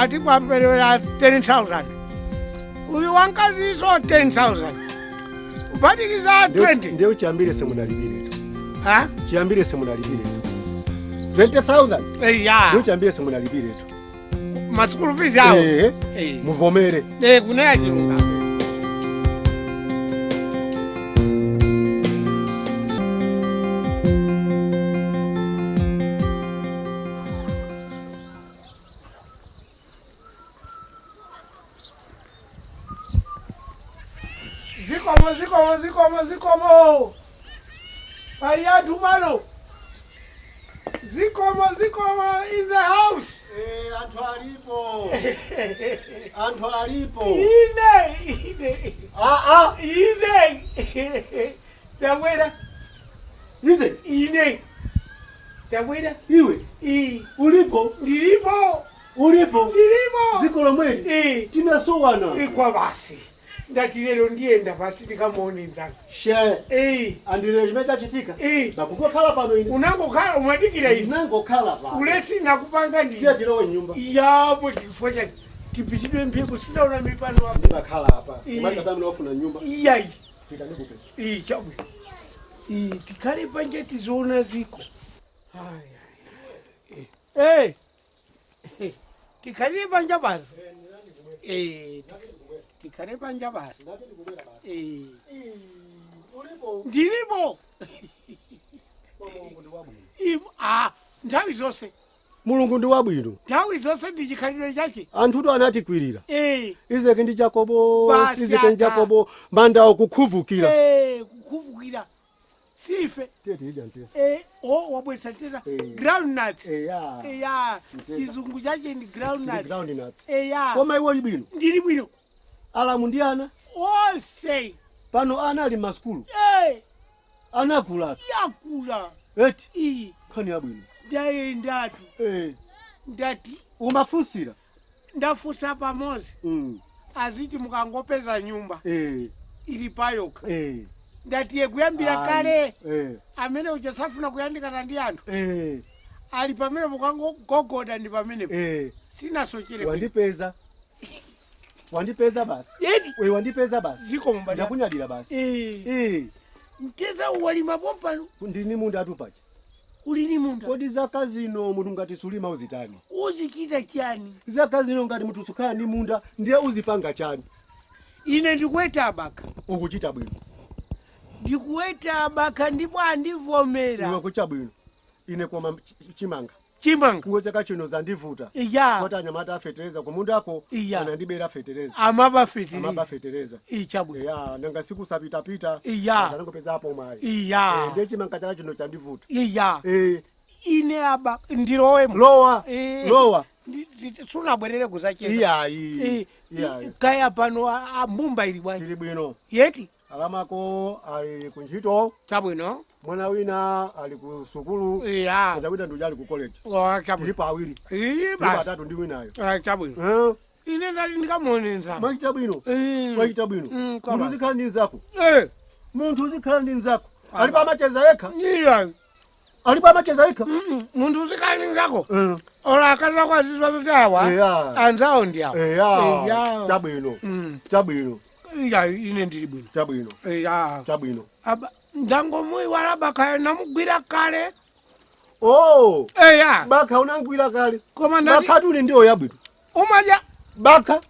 ati kwaperera 10,000. Uyu wankaziso 10,000. Ubatikiza 20. Ndio chiambire semunalibire tu. Ha? Chiambire semunalibire tu. 20,000. Ya. Ndio chiambire semunalibire tu. Masukuru fees yao. Muvomere. Kuna ya chirunga. Zikomo. Maria Dumano. Zikomo in the house. Antu alipo. Ine. Ine. Tawera. Nize. Ine. Tawera. Iwe. Ulipo. Nilipo. Zikolo mweli. Tinasowana. Kwa basi. Ndati lero ndienda pasi ndikamuone nzanga. She. Andile limecha chitika. Bakukwa kala pano ine. Unangokhala umadikira ine. Unangokhala pano. Ulesi nakupanga ndi. Tia tilowe nyumba. Yabo ndifocha tipitidwe mphepo sinaona mipano hapo. Ndibakhala hapa. Mali kama unofuna nyumba. Iyayi. Titanikupe. Chabu. Tikale panje tizoona ziko. Haya. Tikale panje basi. Tikale panje basi. Ndilipo. Nthawi zonse. Mulungu ndi wabwino. Nthawi zonse ndichikhalidwe chake. Anthu anatikwirira. Izeke ndi Jakobo manda okukhuvukira. Kukhuvukira. Sife. Tiyedija ntesa. Wabwesa tesa. Groundnuts. Chizungu chake ndi groundnuts. Koma iwe libwino. Ndili bwino. Alamu ndi ana. Onse. Pano ana ali masukulu. Anakula. Yakula. Eti. Khani yabwino. Ndayendatu. Ndati. Umafunsira. Ndafusa pamozi. Aziti mukangopeza nyumba. Ili payoka. Ndati yekuyambira kale. Amene uchasafuna kuyandikana ndi anthu. Ali pamene mukangogogoda ndi pamene. Sina sochire. Wandipeza basi. We wandipeza basi. Ziko mbada. Ndakunyadira basi. Mteza uwalima pompano. Ndini munda atupache. Ulini munda. Kodi zaka zino munthu ngati sulima uzitani? Uzikita chani? Zaka zino ngati munthu sukhala ni munda ndiye uzipanga chani? Ine ndikuweta abaka. Ukuchita bwino. Ndikuweta abaka ndipo andivomera. Iwe kucha bwino. Ine koma chimanga. Kuwecheka chino zandivuta. Kota anyamata afetereza kumunda ako anandibera fetereza. Amaba fetereza. Chabwe. Nanga siku sapita. Zanangopeza hapo mali. Ndiye chimanga chaka chino chandivuta. Ine aba ndirowemo. Lowa. Sunabwerere kuzacheza. Kaya pano mbumba ili bwana. Ili bwino. Yeti. Alamako ali kunchito. Chabwino. Mwana wina ali ku sukulu. Ajawita nduja ali ku college. Chabwino. Tilipa awiri. Batatu ndi winayo. Chabwino. Ine ndali ndikamuone nzako. Mwachita bwino. Munthu uzikhala ndi nzako. Munthu uzikhala ndi nzako. Alipo amacheza yekha. Alipo amacheza yekha. Munthu uzikhala ndi nzako. Ola akaza kwa zizwa zitawa. Anzao ndiawo. Chabwino. Ine ndili bwino. Chabwino. Ndango mui warabaka namugwira kale. Baka unangwira kale. Baka tuli ndio yabwino. Umaja. Baka.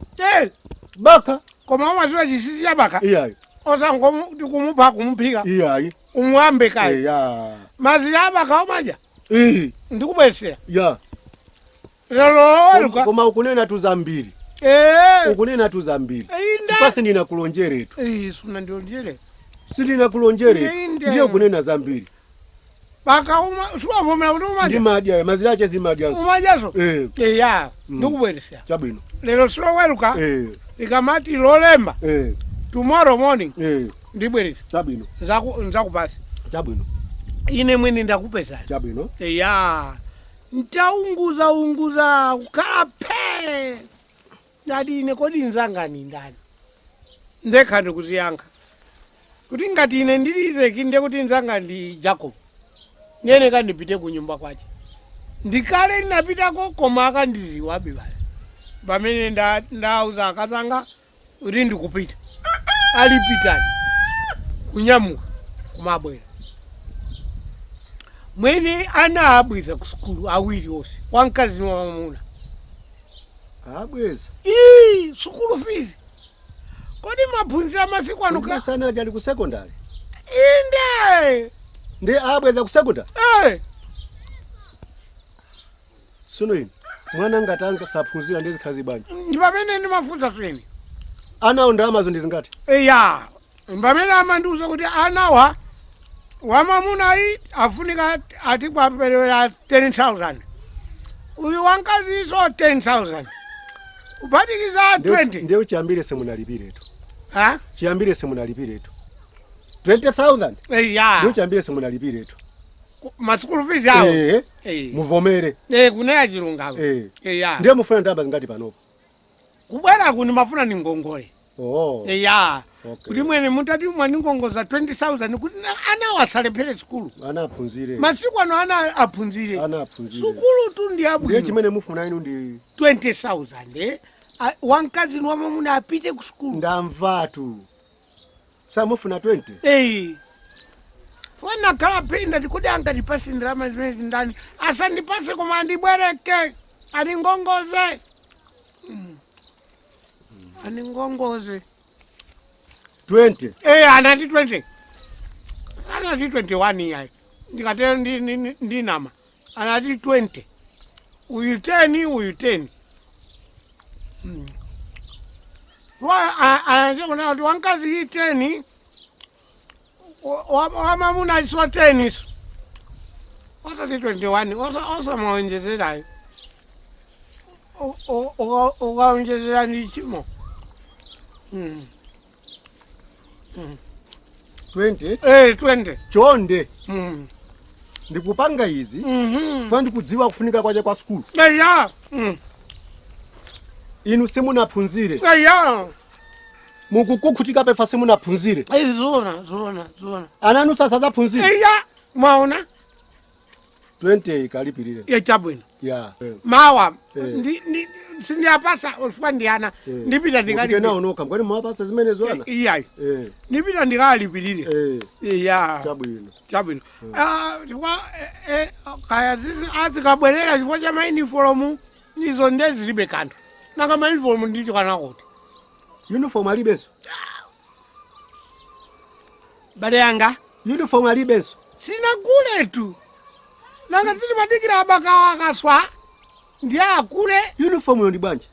Baka. Koma umazula jisisi ya baka. Osa kumupa kumupika. Umwambe kale. Mazila baka umaja. Ndikubwesera. Lolo. Koma ukunena tuzambiri. Ukunena tuzambiri. Pasi ndina kulonjere tu. Suna ndionjere. Sindina kulonjere. Ndiyo kunena zambiri. Baka suwa vomela kuti umaja. Ndimadia, mazilache zimadia. Umajaso? Ndikubwesera. Chabwino. Lelo silo weluka. Ikamati lolemba. Tomorrow morning. Ndibweresa. Chabwino. Nzakupasa. Chabwino. Ine mwini ndakupesa. Chabwino. Ntaunguza kukhala phe. Ndati ine kodi nzangani ndani. Ndekha ndikuziyankha. Kuti ngati ine ndilizeki ndiye kuti nzanga ndi Jacob. Nene kandipite ku nyumba kwache. Ndikale ndinapitako koma akandiziwa bibale. pamene ndauza akazanga kuti ndikupita alipitani kunyamuka kumabwera mwene ana abweza ku sukulu awiri onse wamkazi wa mamuna abweza sukulu fees kodi maphunzira masiku ano sana ali ku secondary inde ndi abweza ku secondary sono ine mwana ngatanga saphunzira ndizikhazi bani ndi pamene ndimafunsa swene anawo ndamazo ndizingati ya pamene amandiuza kuti anawa wamamuna afunika ati kwaperera 10,000 uyu wankaziso 10,000 upatikiza 20 ndiyo chiyambire semunalipiretu chiyambire semunalipiretu 20,000 ya ndiyo chiyambire semunalipiretu masukulu fees yawo muvomere kunena chilungamo ya ndiye mufuna ndaba zingati panopo kubwera kuni mafuna ni ngongole ya okay. Kuti mwene mutati mwani ngongoza 20,000 kuti ana wasalephere sukulu ana aphunzire masiku ano ana aphunzire sukulu tu ndi abwino ndiye chimene mufuna inu ndi 20,000 wankazi wa mamuna apite ku sukulu ndamvatu samufuna 20 fona kala pinda ndikuti angatipasi ndirama zimene zindani asandipase koma andibwereke aningongoze aningongoze 20 anati 20 anati 21 yayi ndikatero ndinama anati 20 uyu 10 uyu 10 anati kuna kuti wankazi hii 10 wamamuna iswa 10 iso osati 21 osamaonjezerayo ukaonjezera ndi chimo 20 chonde ndikupanga izi funa ndikudziwa kufunika kwache kwa sukulu inu simunaphunzire mukukukhutika pefa simunaphunzire zona ananu sasa zaphunzire mwaona 20 ikalipirire chabwino mawa sindiyapasa ufuka ndiyana ndipita ndikalipirenaonoka mkwani mwapasa zimenezo ana iyayi ndipita ndikalipirire chabwino kaya azikabwerera chifukwa cha maunifomu izo ndezilibe kanthu nanga maunifomu ndicho kanakuti uniform alibenso bale yanga uniform alibenso sina kuletu nanga zili madikira abaka akaswa ndiye akule uniform yo ndi bwanji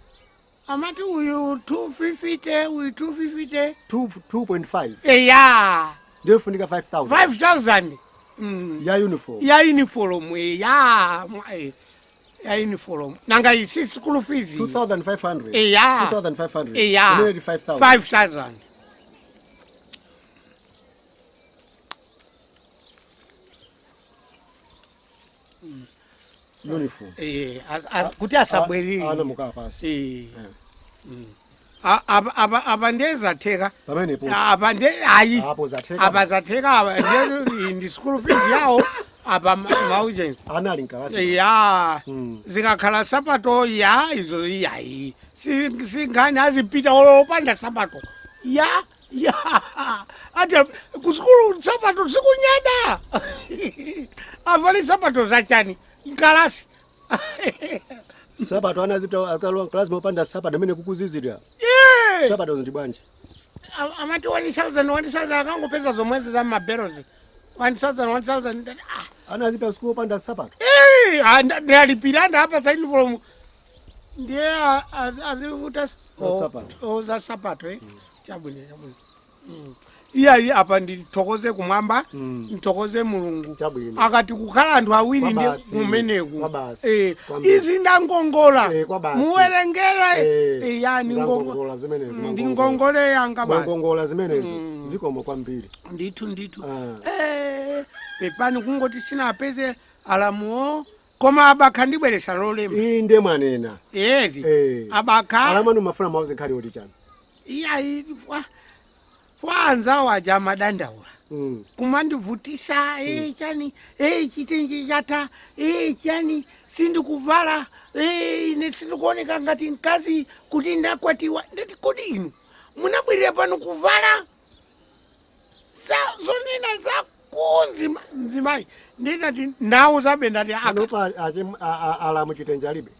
amati uyu 250 uyu 250 2.5 ya ndio funika 5,000 ya uniform ya uniform nanga isi school fees 2,500 ya 2,500 ya 5,000 uniform kuti asabwerere ana mukaa pasi apa ndezatheka pamenepo apa hayi apa zatheka ndi school fees yawo apa maujeni ana linkalasi zikakhala sapato izo yayi singani azipita olopanda sapato ati kuskulu sapato sikunyada avali sapato zachani nkalasi sapato anazipita akalowa nkalasi mopanda sapato amene kukuzizira sapato ndi bwanji amati 1,000 akangopeza zomwezi za maberozi 1,000 anazipita skulu opanda sapato ndalipira ndapa za uniform ndiye azivuta za sapato chabwino iyayi apa ndithokoze kumwamba ndithokoze mulungu akati kukhala anthu awiri ndi kumeneku izi ndangongola muwerengere ndi ngongole yanga ngongola zimenezi zikomo kwambiri ndithu pepani kungoti sinapeze alamuwo koma abakha ndibweresa lolema inde mwanena abakha alamanu mafuna mauze nkhali oti chani iyayi fwanza waja madandaula kumandivutisa chani chitenji chata chani sindikuvala ine sindikuoneka ngati mkazi kuti ndakwatiwa. Ndati kodi inu munabwirira pano kuvala zonena zakunzi mzimayi. Ndinati ndawo zabe ndati anopa alamu chitenje alibe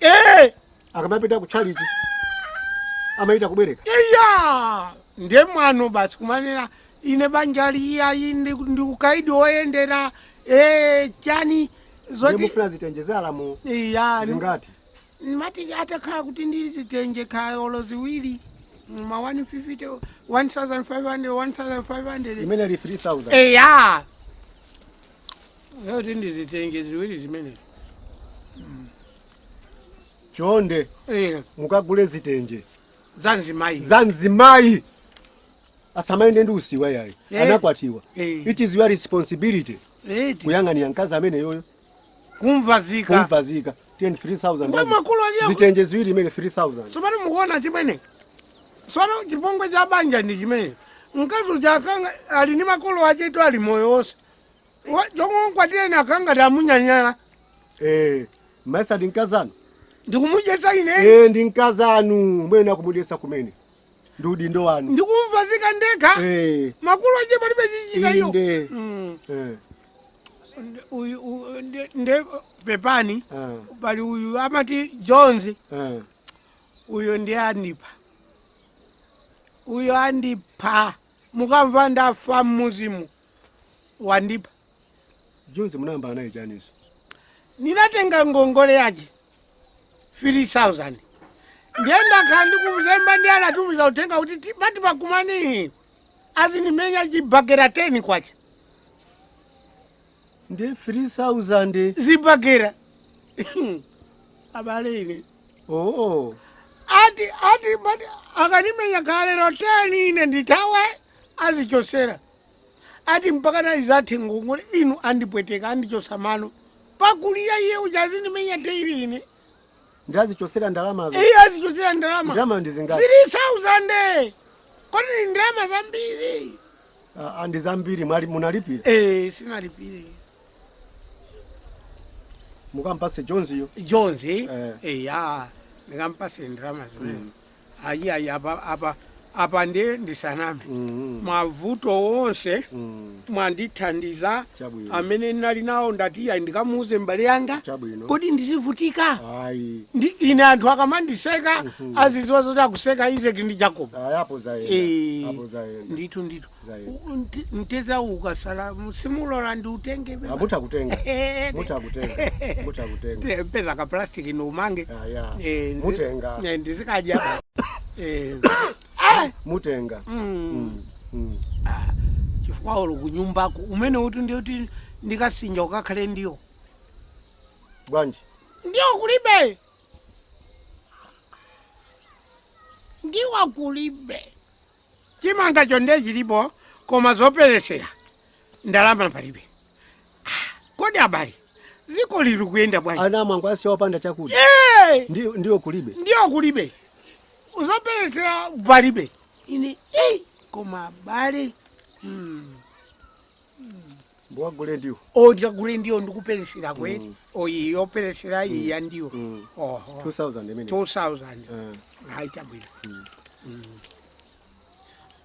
akamapita kutchalichi amaita kubereka iya ndiye mwano basi kumanena ine banjali iyayi ndikukaidi oyendera chani zoti mufuna zitenje za alamu iya zingati mati atakhala kuti ndili zitenje kayolo ziwiri ma 150 1500 imene li 3000 iya yoti ndizitenge ziwiri zimene chonde mukagule zitenje zanzimayi asamayende ndi usiwa yayi anakwatiwa it is your responsibility kuyang'anira mkazi amene yoyo kumvazika 13000 zitenje ziwiri imene 3000 tsopano mukuona chimene sono chipongwe cha banja ndi chimene mkazi ujakanga ali ni makolo achetu ali moyo wonse chongokwatire nakanga tamunyanyala maisa ndi mkazanu ndikumujesa ine ndi mkazanu mwene akumudesa kumene ndi udindo wanu ndikumvazika ndekha makolo ache palibe chichita iyo nde pepani pali uyu amati Jones uyo ndiye andipha mukamva ndafa mmuzimu wandipa Jones munamba naye chaniso ninatenga ngongole yache 3000 ndienda kandi kumzemba ndi anatumiza utenga kuti bati pakumani azinimenya chibagera 10 kwacha ndi 3000 zibagera abale ine ati bati akanimenya kalero 10 ine nditawe azichosera ati mpaka na izathe ngongole inu andipweteka andichosamano pakulira iye ujazinimenya teiri ine ndazichosera ndalama zo azichosera ndalama ndizingati 3000 kodi ndalama zambiri andi zambiri munalipira sinalipire mukampase Jones yo Jones ya nikampase ndalama zimene ayi apa ndiye ndisaname mavuto wonse mwandithandiza amene nali nawo ndati ya ndikamuuze mbale yanga kodi ndizivutika ine anthu akamandiseka aziziwa zoti akuseka Isaac ndi Jacob ndithu mteza ukasala simulola ndiutenge mutakutenga peza ka plastic numange mutenga ndizikadya mutenga chifukwa olo kunyumbako umene uti ndiyoti ndikasinja ukakhale ndiyo bwanji ndiyo kulibe ndiwa kulibe chimanga chonde chilipo koma zoperesera ndalama palibe kodi abali ziko lili kuyenda bwanji ana mwangu asiopanda chakudya ndiyo kulibe uzoperesera palibe ine koma bale mbwagule ndiyo ndikagule ndiyo ndikuperesera kweli oyi yoperesera iya ndiyo 2000 haichabwino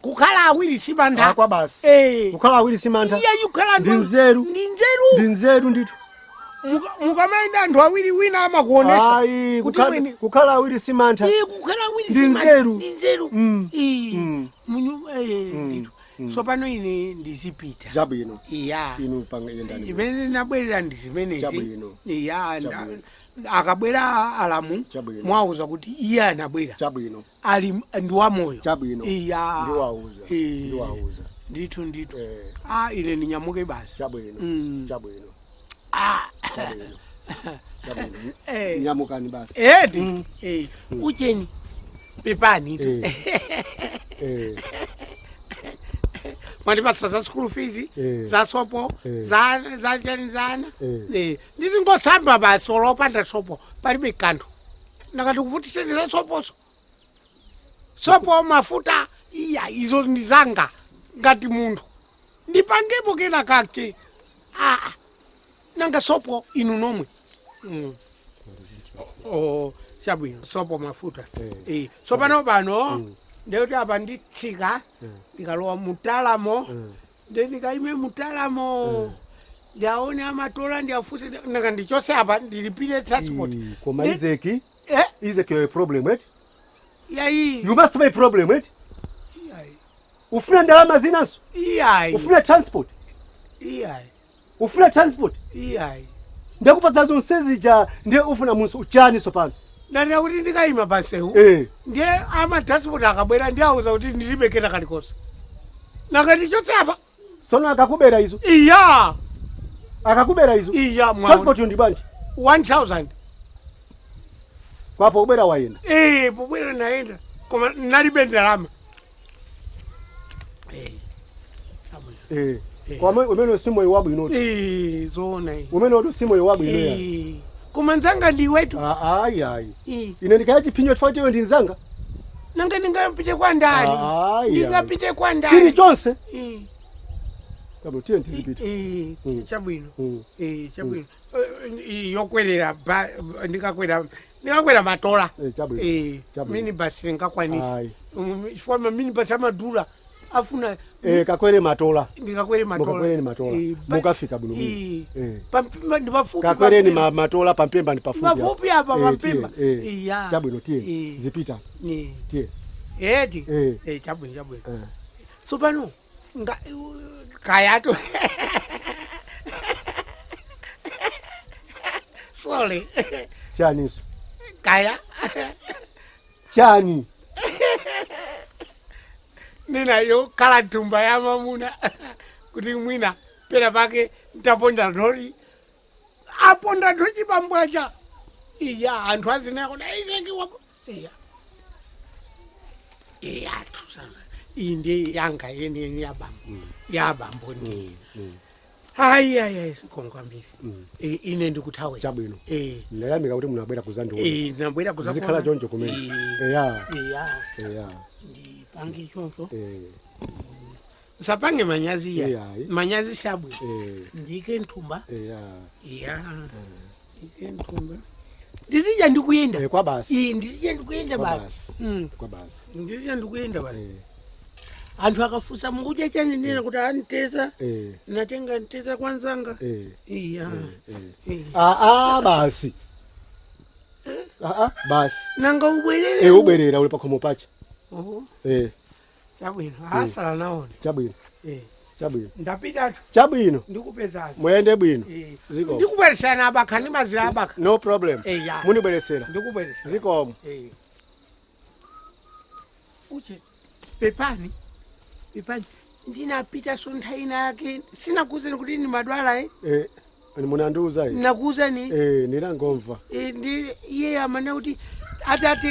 kukhala awiri simantha kwa basi kukhala awiri simantha ndi nzeru ndithu mukamaenda anthu awiri wina amakuonesa kukhala awiri simantha ndi nzeru sopano ine ndizipita chabwino inu imene nabwerera ndizimenezi akabwera alamu mwauza kuti iye anabwera ali ndi wamoyo ndithu ine ninyamuke basi chabwino nyamukani basi ucheni pepani mwandipasa za school fees za sopo za chanizana ndizingosamba basi olopanda sopo palibe kanthu nakati kuvutiseni za sopo mafuta iya izo ndizanga ngati munthu ndipangepo kena kake nanga sopo inu nomwe chabwino sopo mafuta tsopano pano ndekuti apa nditsika ndikalowa mutalamo ndikaime mutalamo ndiaone amatola ndiafunse nanga ndichose apa ndilipire transport koma Izeki Izeki your problem right yayi you must have a problem right ufuna ndalama zinazo ufuna transport ufuna transport ndakupatsa zonsezi ja ndiye ufuna munsu uchani sopano ndana kuti ndikaima pasewu ndiye amatransport akabwera ndiauza kuti ndilibekera kalikosa nanga ndichotsapa sono akakubera izo akakubera izo transport ndi bwanji 1000 kwapo ubera waenda pobwera naenda koma nalibe ndalama kwamwe umene simo iwabu inoti zona umene oti simo iwabu inoya koma nzanga ndiwetu ayi ine ndikaya chipinyo chifukwa chewe ndi nzanga nanga ndingapite kwa ndani ndingapite kwa ndani chili chonse kabo tiye ntizipita chabwino chabwino yokwerera ndikakwera matola mini basi ngakwanisa chifukwa mini basi amadula afuna kakwere matola ndikakwere matola mukafika buno pampimba ndi pafupi kakwereni matola pampemba ndi pafupi apa pampemba chabwino tiye zipita tiye chabwino tsopano kayato sorry chaniso kaya chani ninayo kala tumba ya mamuna kuti mwina pera pake ntaponda dhori aponda dhori pambwacha anthu azina kuti Izeki wako tusana indi yanga yeni yabambo ndi hayi sikonkwambiri ine ndikuthawe chabwino ndayamika kuti munabwera kuzandiona nabwera kuzakona zikhala choncho kumene pangi choncho sapange manyazi manyazi sabwe ndike nthumba ndike nthumba ndizija ndikuyenda kwa basi ndizija ndikuyenda basi kwa basi ndizija ndikuyenda basi anthu akafusa mukuja chani nena kuti anteza natenga nteza kwanzanga basi basi nanga ubwerere ubwerera uli pakhomo pacha chabwino asala naone chabwino ndapitatu chabwino ndikupezani mwende bwino ndikubweresana abakha ndi mazira abakha no problem munibweresera ndikubweresera zikomo uche pepani ndinapita sonthaina yake sinakuuzeni kuti ni madwala munandiuza nakuuzani ndinangomva ndi iye amana kuti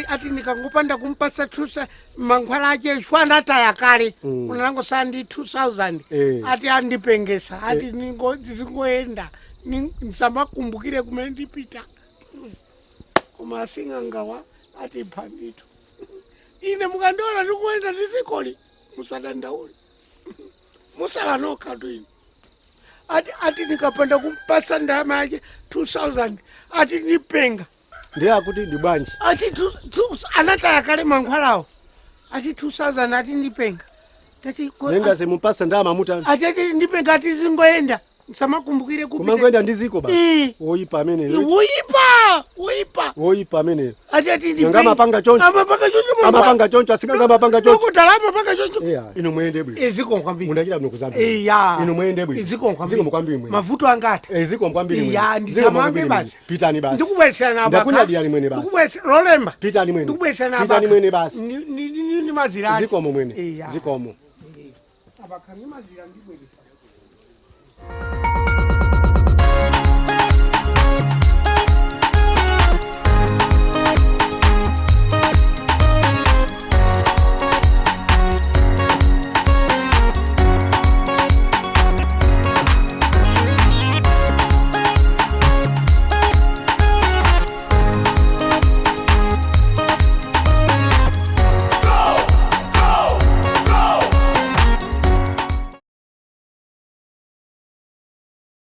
ati nikangopanda kumpasa thusa mankhwala ache chifana ataya kale unango sandi 2000 ati andipengesa ati ndizingoenda nisamakumbukire kumene ndipita koma asingangawa ati phandito ine mukandiona ndikuenda ndizikoli musadandauli musala nokha twini ati nikapanda kumpasa ndalama yake 2000 ati nipenga ndiye akuti ndi bwanji ati anataya kale mankhwalawo ati 2000 ati ndipenga nenga semumpasa ndalama muta ati ndipenga ati zingoenda nsamakumbukire kupita kumangoenda ndiziko basi oyipa amene oyipa amene ati ndipenga amapanga choncho asikaza amapanga choncho kutalama panga choncho ino mwende bwino eziko kwambiri munachira bwino kuzambira ino mwende bwino eziko kwambiri mwene mavuto angati eziko kwambiri mwene ndizamange basi pitani basi ndikubweresana abaka ndakunyadira mwene basi ndikubweresana lolemba pitani mwene ndikubweresana abaka pitani mwene basi ni mazira eziko mwene zikomo abaka ni mazira ndibweresana